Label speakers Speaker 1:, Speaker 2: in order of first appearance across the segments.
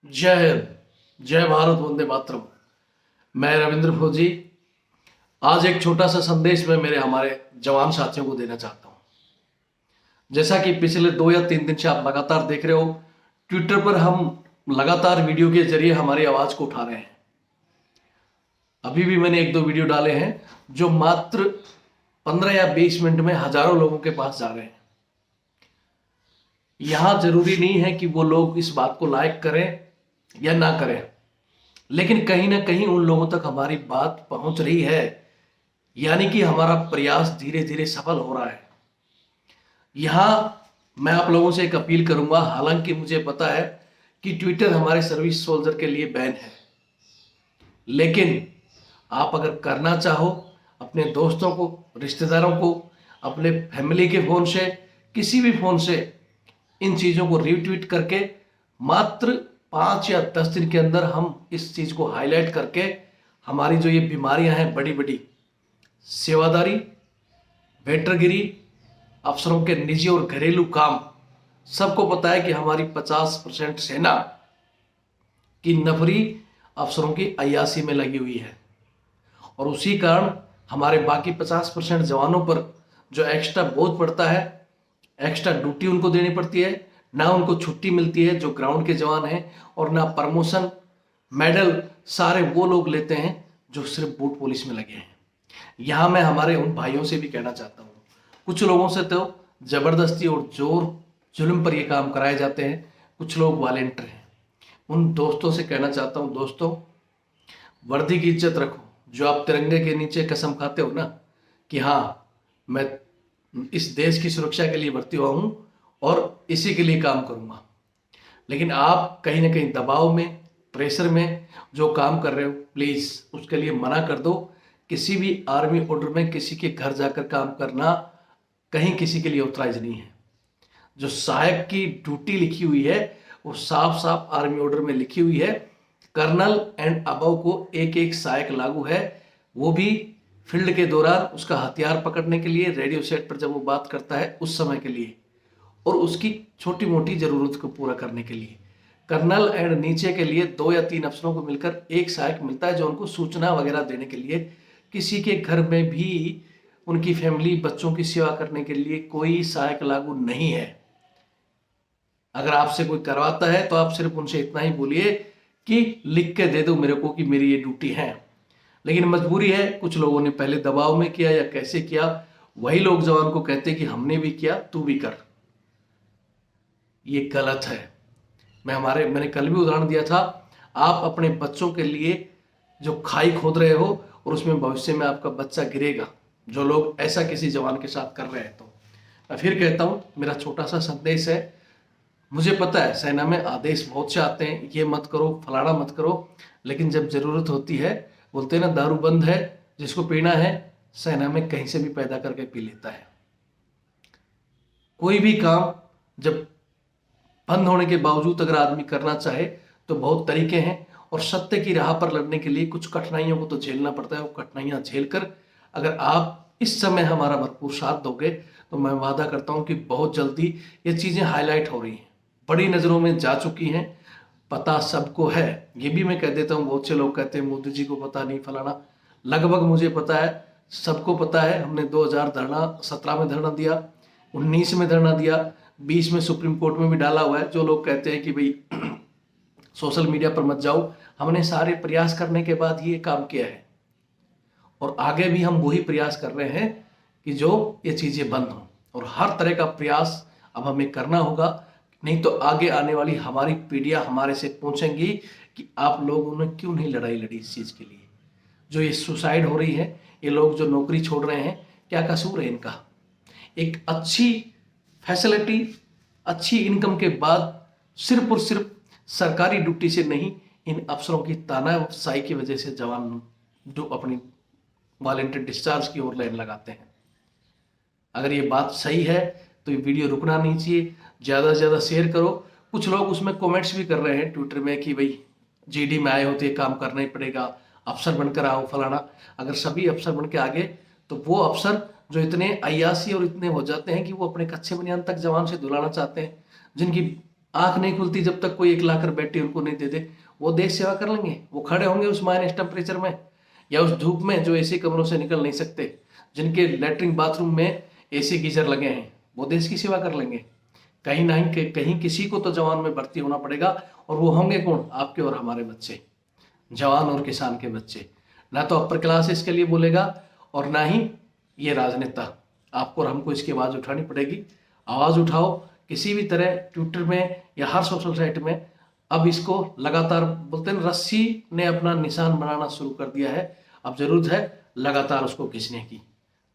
Speaker 1: जय हिंद, जय भारत, वंदे मातरम। मैं रविंद्र फौजी आज एक छोटा सा संदेश में हमारे जवान साथियों को देना चाहता हूं। जैसा कि पिछले 2 या 3 दिन से आप लगातार देख रहे हो, ट्विटर पर हम लगातार वीडियो के जरिए हमारी आवाज को उठा रहे हैं। अभी भी मैंने 1-2 वीडियो डाले हैं जो मात्र 15 या 20 मिनट में हजारों लोगों के पास जा रहे हैं। यहां जरूरी नहीं है कि वो लोग इस बात को लाइक करें या ना करें, लेकिन कहीं ना कहीं उन लोगों तक हमारी बात पहुंच रही है, यानी कि हमारा प्रयास धीरे धीरे सफल हो रहा है। यहां मैं आप लोगों से एक अपील करूंगा। हालांकि मुझे पता है कि ट्विटर हमारे सर्विस सोल्जर के लिए बैन है, लेकिन आप अगर करना चाहो, अपने दोस्तों को, रिश्तेदारों को, अपने फैमिली के फोन से, किसी भी फोन से इन चीजों को रीट्वीट करके मात्र 5 या 10 दिन के अंदर हम इस चीज को हाईलाइट करके हमारी जो ये बीमारियां हैं, बड़ी बड़ी सेवादारी, वेटरगिरी, अफसरों के निजी और घरेलू काम, सबको पता है कि हमारी 50% सेना की नफरी अफसरों की अय्यासी में लगी हुई है, और उसी कारण हमारे बाकी 50% जवानों पर जो एक्स्ट्रा बोझ पड़ता है, एक्स्ट्रा ड्यूटी उनको देनी पड़ती है, ना उनको छुट्टी मिलती है जो ग्राउंड के जवान हैं, और ना प्रमोशन, मेडल सारे वो लोग लेते हैं जो सिर्फ बूट पुलिस में लगे हैं। यहां मैं हमारे उन भाइयों से भी कहना चाहता हूं, कुछ लोगों से तो जबरदस्ती और जोर जुल्म पर ये काम कराए जाते हैं, कुछ लोग वॉलेंटियर हैं। उन दोस्तों से कहना चाहता हूं, दोस्तों वर्दी की इज्जत रखो। जो आप तिरंगे के नीचे कसम खाते हो ना कि हाँ, मैं इस देश की सुरक्षा के लिए भर्ती हुआ हूं और इसी के लिए काम करूंगा, लेकिन आप कहीं ना कहीं दबाव में, प्रेशर में जो काम कर रहे हो, प्लीज उसके लिए मना कर दो। किसी भी आर्मी ऑर्डर में किसी के घर जाकर काम करना कहीं किसी के लिए ऑथराइज नहीं है। जो सहायक की ड्यूटी लिखी हुई है वो साफ साफ आर्मी ऑर्डर में लिखी हुई है। कर्नल एंड अबव को एक एक सहायक लागू है, वो भी फील्ड के दौरान उसका हथियार पकड़ने के लिए, रेडियो सेट पर जब वो बात करता है उस समय के लिए, और उसकी छोटी मोटी जरूरत को पूरा करने के लिए। कर्नल एंड नीचे के लिए 2 या 3 अफसरों को मिलकर एक सहायक मिलता है जो उनको सूचना वगैरह देने के लिए। किसी के घर में भी उनकी फैमिली, बच्चों की सेवा करने के लिए कोई सहायक लागू नहीं है। अगर आपसे कोई करवाता है तो आप सिर्फ उनसे इतना ही बोलिए कि लिख के दे दो मेरे को कि मेरी ये ड्यूटी है। लेकिन मजबूरी है, कुछ लोगों ने पहले दबाव में किया या कैसे किया, वही लोग जवान को कहते कि हमने भी किया, तू भी कर। ये गलत है। मैंने कल भी उदाहरण दिया था। आप अपने बच्चों के लिए जो खाई खोद रहे हो और उसमें भविष्य में आपका बच्चा गिरेगा, जो लोग ऐसा किसी जवान के साथ कर रहे हैं। तो मैं फिर कहता हूं, मेरा छोटा सा संदेश है। मुझे पता है सेना में आदेश बहुत से आते हैं, ये मत करो, फलाना मत करो, लेकिन जब जरूरत होती है, बोलते हैं ना दारू बंद है, जिसको पीना है सेना में कहीं से भी पैदा करके पी लेता है। कोई भी काम जब बंद होने के बावजूद अगर आदमी करना चाहे तो बहुत तरीके हैं, और सत्य की राह पर लड़ने के लिए कुछ कठिनाइयों को तो झेलना पड़ता है। वो कठिनाइयां झेलकर अगर आप इस समय हमारा भरपूर साथ दोगे तो मैं वादा करता हूं कि बहुत जल्दी ये चीजें हाईलाइट हो रही हैं, बड़ी नजरों में जा चुकी हैं, पता सबको है। ये भी मैं कह देता हूँ, बहुत से लोग कहते हैं मोदी जी को पता नहीं, फलाना। लगभग मुझे पता है, सबको पता है। हमने 2017 में धरना दिया, 19 में धरना दिया, 20 में सुप्रीम कोर्ट में भी डाला हुआ है। जो लोग कहते हैं कि भाई सोशल मीडिया पर मत जाओ, हमने सारे प्रयास करने के बाद ये काम किया है, और आगे भी हम वही प्रयास कर रहे हैं कि जो ये चीजें बंद हों। और हर तरह का प्रयास अब हमें करना होगा, नहीं तो आगे आने वाली हमारी पीढ़ियां हमारे से पूछेंगी कि आप लोगों ने क्यों नहीं लड़ाई लड़ी इस चीज के लिए। जो ये सुसाइड हो रही है, ये लोग जो नौकरी छोड़ रहे हैं, क्या कसूर है इनका? एक अच्छी फैसिलिटी, अच्छी इनकम के बाद सिर्फ और सिर्फ सरकारी ड्यूटी से नहीं, इन अफसरों की तानाशाही की वजह से जवान जो अपनी वॉलंटियर डिस्चार्ज की ओर लाइन लगाते हैं। अगर ये बात सही है तो ये वीडियो रुकना नहीं चाहिए, ज़्यादा से ज़्यादा शेयर करो। कुछ लोग उसमें कमेंट्स भी कर रहे हैं ट्विटर में कि भाई जीडी में आए हो तो ये काम करना ही पड़ेगा, अफसर बनकर आओ, फलाना। अगर सभी अफसर बन के आगे तो वो अफसर जो इतने अय्यासी और इतने हो जाते हैं कि वो अपने कच्चे बनियान तक जवान से दुलाना चाहते हैं, जिनकी आंख नहीं खुलती जब तक कोई एक लाकर बैठी उनको नहीं दे दे, वो देश सेवा कर लेंगे? वो खड़े होंगे उस माइनस टेम्परेचर में या उस धूप में, जो एसी कमरों से निकल नहीं सकते, जिनके लेटरिन बाथरूम में एसी गीजर लगे हैं, वो देश की सेवा कर लेंगे? कहीं ना कहीं किसी को तो जवान में भर्ती होना पड़ेगा, और वो होंगे कौन? आपके और हमारे बच्चे, जवान और किसान के बच्चे। ना तो अपर क्लास इसके लिए बोलेगा और ना ही ये राजनेता। आपको और हमको इसकी आवाज़ उठानी पड़ेगी। आवाज़ उठाओ किसी भी तरह, ट्विटर में या हर सोशल साइट में। अब इसको लगातार बोलते हैं, रस्सी ने अपना निशान बनाना शुरू कर दिया है, अब जरूरत है लगातार उसको खींचने की।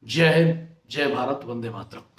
Speaker 1: जय हिंद, जय भारत, वंदे मातरम।